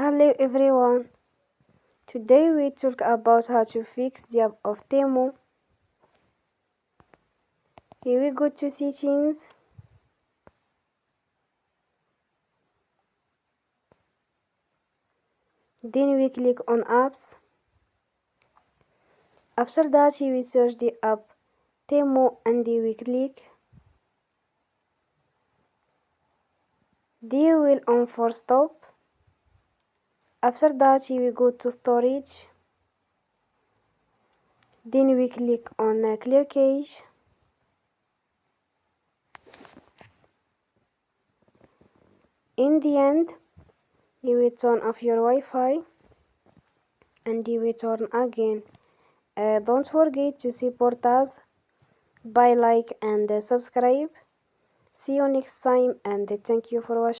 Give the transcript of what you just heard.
Hello everyone. Today we talk about how to fix the app of Temu. Here we go to settings. Then we click on apps. After that we search the app Temu and we click. Then we will on for stop. After that we go to storage. Then we click on clear cache. In the end, you will turn off your Wi-Fi and you will turn again. Don't forget to support us by like and subscribe. See you next time and thank you for watching.